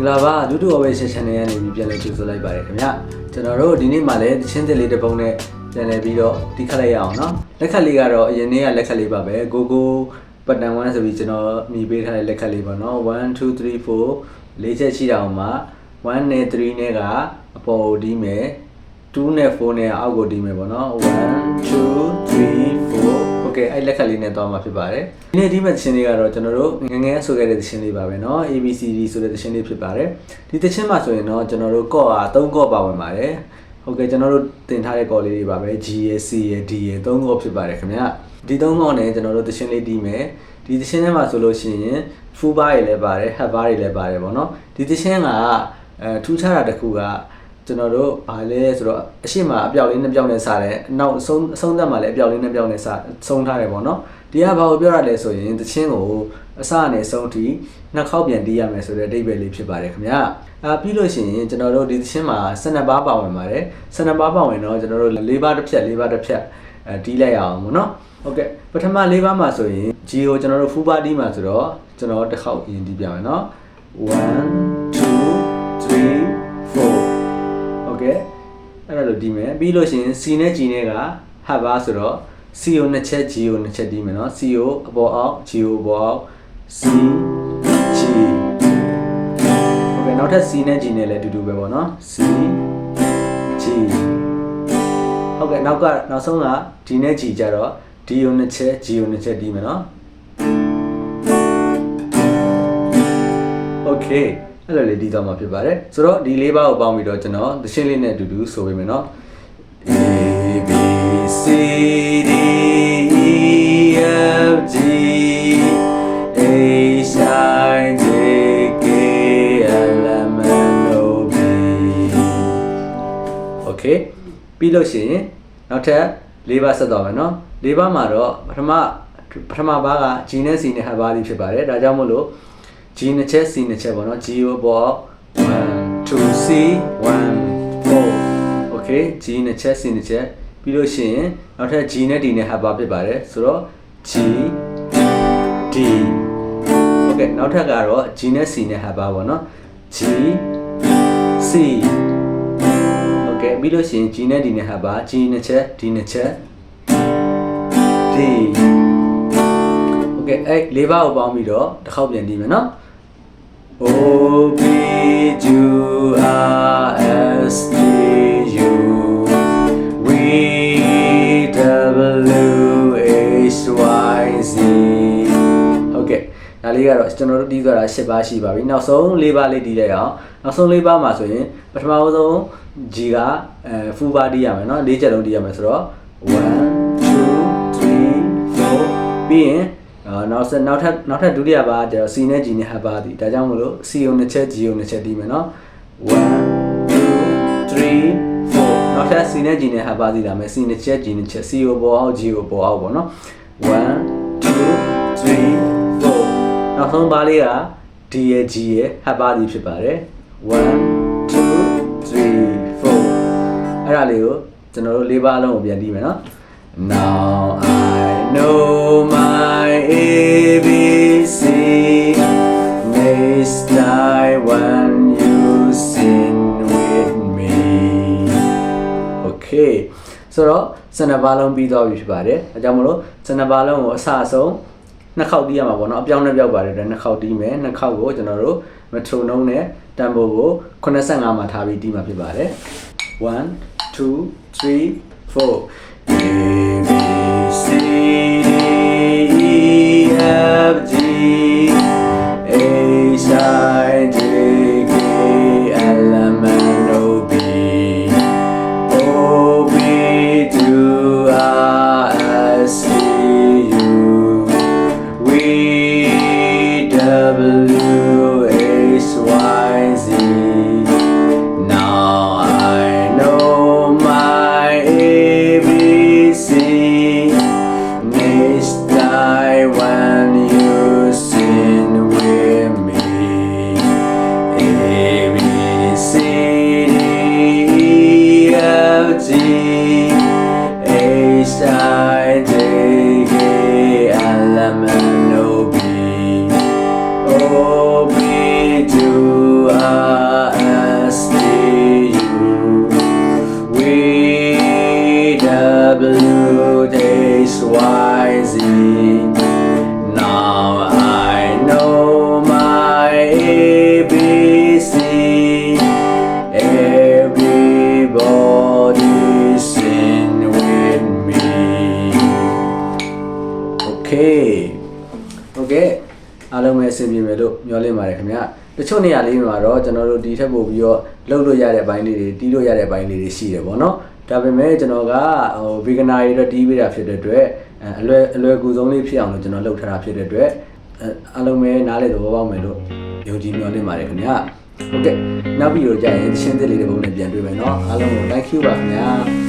လာပါဒုတိယဝေးရှင်းနေရနေပြီပြန်လဲကြိုဆိုလိုက်ပါတယ်ခင်ဗျကျွန်တော်တို့ဒီနေ့မှလည်းချင်းသစ်လေးတစ်ပုံနဲ့ပြန်လဲပြီးတော့တီးခတ်လိုက်ရအောင်နော်လက်ခတ်လေးကတော့အရင်နေ့ကလက်ခတ်လေးပါပဲကိုပတ်တန်1ဆိုပြီးကျွန်တော်မိပေးထားတဲ့လက်ခတ်လေးပေါ့နော်1 2 3 4လေးချက်ရှိတာအောင်မှာ1နဲ့3နဲ့ကအပေါ်ကိုတီးမယ်2နဲ့4နဲ့အောက်ကိုတီးမယ်ပေါ့နော်1 2 3 4 okay အဲ့လက်ခတ်လေးနဲ့သွားမှာဖြစ်ပါတယ်ဒီနေ့ဒီမဲ့သချင်းလေးကတော့ကျွန်တော်တို့ငငယ်ဆိုခဲ့တဲ့သချင်းလေးပါပဲเนาะ ABCD ဆိုတဲ့သချင်းလေးဖြစ်ပါတယ်ဒီသချင်းမှာဆိုရင်တော့ကျွန်တော်တို့ကော့အား3ကော့ပါဝင်ပါတယ်ဟုတ်ကဲ့ကျွန်တော်တို့တင်ထားတဲ့ကော့လေးတွေပါပဲ G ရယ် C ရယ် D ရယ်3ကော့ဖြစ်ပါတယ်ခင်ဗျဒီ3ကော့နဲ့ကျွန်တော်တို့သချင်းလေးတီးမယ်ဒီသချင်းထဲမှာဆိုလို့ရှိရင် full bar တွေလည်းပါတယ် half bar တွေလည်းပါတယ်ပေါ့เนาะဒီသချင်းကထူးခြားတာတစ်ခုကကျွန်တော်တို့ဘာလဲဆိုတော့အရှိမအပြောက်လေးနှစ်ပြောက်နဲ့စားတယ်အနောက်အဆုံးသက်မှာလည်းအပြောက်လေးနှစ်ပြောက်နဲ့စားဆုံးထားတယ်ပေါ့နော်ဒီကဘာကိုပြောရလဲဆိုရင်သချင်းကိုအစနဲ့အဆုံးထိနှစ်ခေါက်ပြန်တီးရမယ်ဆိုတဲ့အဓိပ္ပာယ်လေးဖြစ်ပါတယ်ခင်ဗျာပြီးလို့ရှိရင်ကျွန်တော်တို့ဒီသချင်းမှာ12ပါးပါဝင်ပါတယ်12ပါးပါဝင်တော့ကျွန်တော်တို့4ပါးတစ်ဖြတ်4ပါးတစ်ဖြတ်တီးလိုက်ရအောင်ပေါ့နော်ဟုတ်ကဲ့ပထမ4ပါးမှာဆိုရင် G ကိုကျွန်တော်တို့ full bar တီးမှာဆိုတော့ကျွန်တော်တစ်ခေါက်ရင်တီးပြမယ်နော်1 2 3 4โอเคအဲ့ဒါလို့ဒီမယ်ပြီးလို့ရှိရင် C နဲ့ G နဲ့က half bar ဆိုတော့ C ကိုနှစ်ချက် G ကိုနှစ်ချက်ဒီမယ်เนาะ C ကိုအပေါ်အောက် G ကိုအပေါ်အောက် C G โอเคနောက်ထပ် C နဲ့ G နဲ့လည်းအတူတူပဲပေါ့เนาะ C G ဟုတ်ကဲ့နောက်ဆုံးက D နဲ့ G ကြတော့ D ကိုနှစ်ချက် G ကိုနှစ်ချက်ဒီမယ်เนาะโอเคအဲ့လိုလေးတီးသွားမှာဖြစ်ပါတယ်ဆိုတော့ဒီ၄ပါးကိုပေါင်းပြီးတော့ကျွန်တော်သရှင်းလေးနဲ့အတူတူဆိုပေးမယ်เนาะ A B C D E F G H I J K L M N O P Okay ပြီးလို့ရှိရင်နောက်ထပ်၄ပါးဆက်သွားမယ်เนาะ၄ပါးမှာတော့ပထမပါးက G နဲ့ C နဲ့ half bar လေးဖြစ်ပါတယ်ဒါကြောင့်မို့လို့G နှစ်ချက် C နှစ်ချက်ပေါ့နော် G ကိုပေါ်1 2 C 1 4 Okay G နှစ်ချက် C နှစ်ချက်ပြီးလို့ရှိရင်နောက်ထပ် G နဲ့ D နဲ့ half bar ဖြစ်ပါတယ်ဆိုတော့ G D Okayနောက်ထပ်ကတော့ G နဲ့ C နဲ့ half bar ပေါ့နော် G C Okayပြီးလို့ရှိရင် G နဲ့ D နဲ့ half bar G နှစ်ချက် D နှစ်ချက် D Okay အဲ့၄ပါးကိုပေါင်းပြီးတော့တစ်ခေါက်ပြန်တီးမယ်နော်O B Q R S T U V W H Y Z ဟုတ်ကဲ့ဒါလေးကတော့ကျွန်တော်တို့တီးသွားတာ၈ပါးရှိပါပြီနောက်ဆုံး၄ပါးလေးတီးလိုက်အောင်နောက်ဆုံး၄ပါးမှာဆိုရင်ပထမဆုံး G ကfull bar တီးရမယ်နော်၄ချက်လုံးတီးရမယ်ဆိုတော့1 2 3 4ပြီးရင်နောက်ထပ်ဒုတိယပါကျတော့ C နဲ့ G နဲ့ half bar ဒီဒါကြောင့်မလို့ C ကိုနှစ်ချက် G ကိုနှစ်ချက်တီးမယ်နော်1 2 3 4နောက်ထပ် C နဲ့ G နဲ့ half bar ဒီလာမယ် C နှစ်ချက် G နှစ်ချက် C ကိုပေါ်အောင် G ကိုပေါ်အောင်ပေါ့နော်1 2 3 4နောက်ဆုံးပါလေးက D ရဲ့ G ရဲ့ half bar ဒီဖြစ်ပါတယ်1 2 3 4အဲ့ဒါလေးကိုကျွန်တော်တို့၄ပါးလုံးကိုပြန်တီးမယ်နော်Now I know my ABC Next time when you sing with me Okay ဆိုတော့12ပါးလုံးပြီးသွားပြီဖြစ်ပါတယ်အဲကြောင့်မလို့12ပါးလုံးကိုအစအဆုံးနှစ်ခေါက်တီးရမှာပေါ့နော်အပြောင်းနဲ့ပြောက်ပါတယ်တဲ့နှစ်ခေါက်တီးမယ်နှစ်ခေါက်ကိုကျွန်တော်တို့မထုံနှုံးနဲ့တန်ဖိုးကို85မှာထားပြီးတီးမှာဖြစ်ပါတယ်1 2 3 4 A B C D E F G H I J K L M N O P O P Q R S T U V W H Y Z Now I know my ABC Next time when you အားလုံးပဲအဆင်ပြေမယ်လို့မျှော်လင့်ပါတယ်ခင်ဗျာတချို့နေရာလေးမှာတော့ကျွန်တော်တို့ဒီထက်ပိုပြီးတော့လှုပ်လို့ရတဲ့ဘိုင်းလေးတွေတီးလို့ရတဲ့ဘိုင်းလေးတွေရှိတယ်ပေါ့နော်ဒါပေမဲ့ကျွန်တော်ကဗီဂနာတွေတော့တီးပေးတာဖြစ်တဲ့အတွက်အလွယ်ကူဆုံးလေးဖြစ်အောင်လို့ကျွန်တော်လှုပ်ထားတာဖြစ်တဲ့အတွက်အားလုံးပဲနားလေသဘောပေါက်မယ်လို့ယုံကြည်မျှော်လင့်ပါတယ်ခင်ဗျာနောက်ပြီးတော့ကြာရင်ရှင်းသစ်လေးတွေပုံနဲ့ပြန်တွေ့မယ်နော်အားလုံးကို thank you ပါခင်ဗျာ